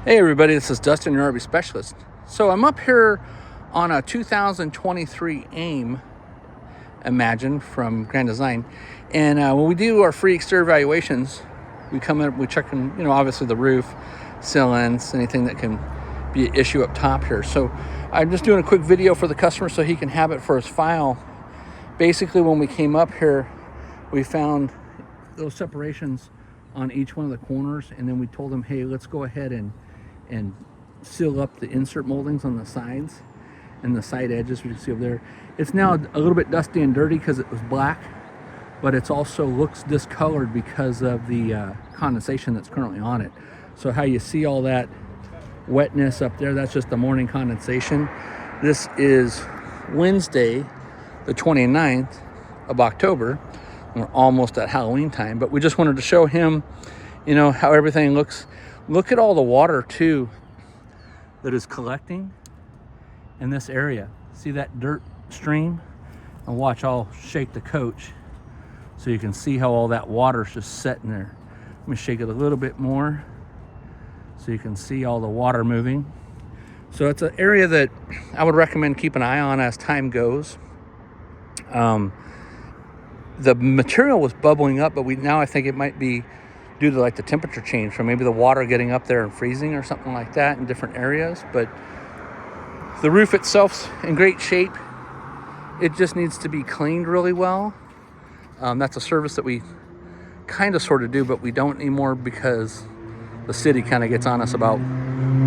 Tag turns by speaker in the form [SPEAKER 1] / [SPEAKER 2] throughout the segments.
[SPEAKER 1] Hey everybody, this is Dustin, your RV specialist. So I'm up here on a 2023 AIM, Imagine, from Grand Design. And when we do our free exterior evaluations, we come in, we check in, obviously the roof, sealants, anything that can be an issue up top here. So I'm just doing a quick video for the customer so he can have it for his file. Basically, when we came up here, we found those separations on each one of the corners, and then we told him, hey, let's go ahead and seal up the insert moldings on the sides and the side edges. We can see over there, it's now a little bit dusty and dirty because it was black, but it's also looks discolored because of the condensation that's currently on it. So how you see all that wetness up there, that's just the morning condensation. This is Wednesday the 29th of October. We're almost at Halloween time, but we just wanted to show him how everything looks. Look at all the water too that is collecting in this area. See that dirt stream? And watch, I'll shake the coach so you can see how all that water is just sitting there. Let me shake it a little bit more so you can see all the water moving. So it's an area that I would recommend keep an eye on as time goes. The material was bubbling up, but now I think it might be due to like the temperature change, so maybe the water getting up there and freezing or something like that in different areas. But the roof itself's in great shape. It just needs to be cleaned really well. That's a service that we kind of sort of do, but we don't anymore because the city kind of gets on us about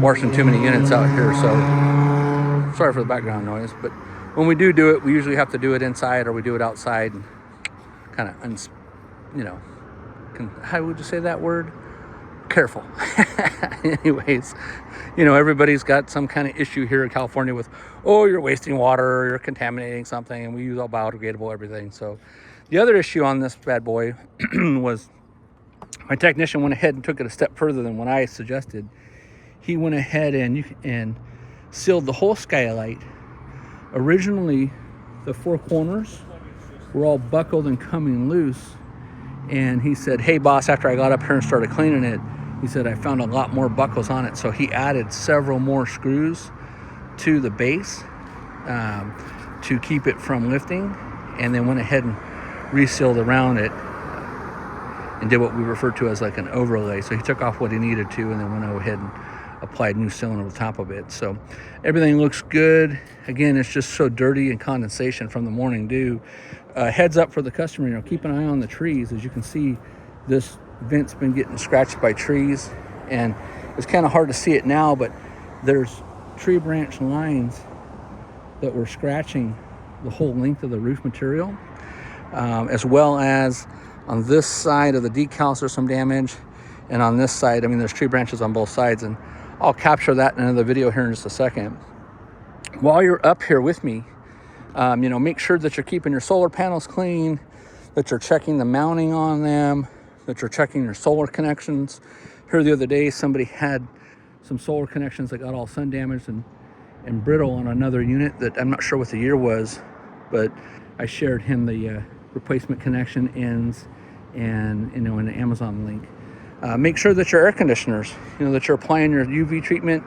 [SPEAKER 1] washing too many units out here. So sorry for the background noise, but when we do it, we usually have to do it inside or we do it outside and kind of, how would you say that word? Careful. Anyways, everybody's got some kind of issue here in California with, oh, you're wasting water, or you're contaminating something, and we use all biodegradable everything. So the other issue on this bad boy was my technician went ahead and took it a step further than what I suggested. He went ahead and sealed the whole skylight. Originally, the four corners were all buckled and coming loose. And he said, hey boss, after I got up here and started cleaning it, he said, I found a lot more buckles on it. So he added several more screws to the base to keep it from lifting, and then went ahead and resealed around it and did what we refer to as like an overlay. So he took off what he needed to and then went ahead and applied new sealant over the top of it. So everything looks good. Again, it's just so dirty and condensation from the morning dew. Heads up for the customer, keep an eye on the trees. As you can see, this vent's been getting scratched by trees, and it's kind of hard to see it now, but there's tree branch lines that were scratching the whole length of the roof material, as well as on this side of the decals there's some damage, and on this side, there's tree branches on both sides, and I'll capture that in another video here in just a second. While you're up here with me, make sure that you're keeping your solar panels clean, that you're checking the mounting on them, that you're checking your solar connections. Here the other day, somebody had some solar connections that got all sun damaged and brittle on another unit that I'm not sure what the year was, but I shared him the replacement connection ends and, in an Amazon link. Make sure that your air conditioners, that you're applying your UV treatment,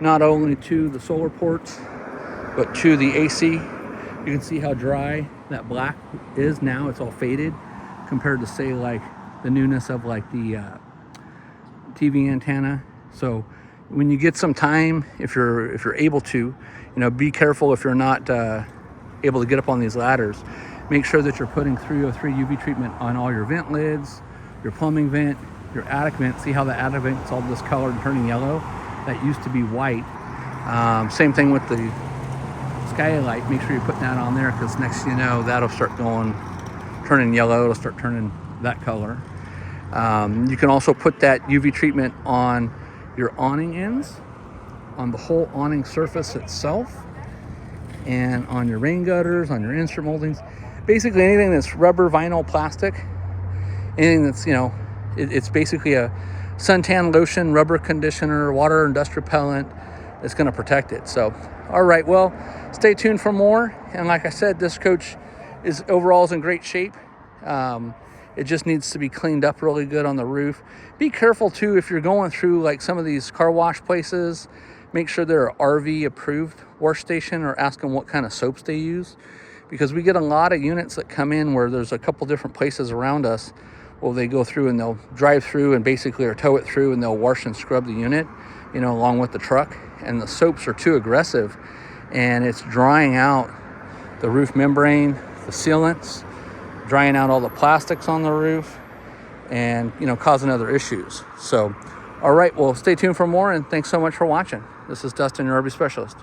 [SPEAKER 1] not only to the solar ports, but to the AC. You can see how dry that black is now. It's all faded compared to, say, like the newness of like the TV antenna. So when you get some time, if you're able to, be careful if you're not able to get up on these ladders. Make sure that you're putting 303 UV treatment on all your vent lids, your plumbing vent, your attic vent. See how the attic vent's all discolored and turning yellow? That used to be white. Same thing with the skylight. Make sure you're putting that on there, because next thing you know, that'll start turning yellow. It'll start turning that color. You can also put that UV treatment on your awning ends, on the whole awning surface itself, and on your rain gutters, on your insert moldings. Basically anything that's rubber, vinyl, plastic, anything that's, it's basically a suntan lotion, rubber conditioner, water and dust repellent. It's going to protect it. So, all right, well, stay tuned for more. And like I said, this coach is overall in great shape. It just needs to be cleaned up really good on the roof. Be careful too if you're going through like some of these car wash places. Make sure they're RV approved wash station, or ask them what kind of soaps they use, because we get a lot of units that come in where there's a couple different places around us. Well, they go through and they'll drive through and basically or tow it through, and they'll wash and scrub the unit, along with the truck, and the soaps are too aggressive and it's drying out the roof membrane, the sealants, drying out all the plastics on the roof, and causing other issues. So all right, well, stay tuned for more, and thanks so much for watching. This is Dustin, your RV specialist.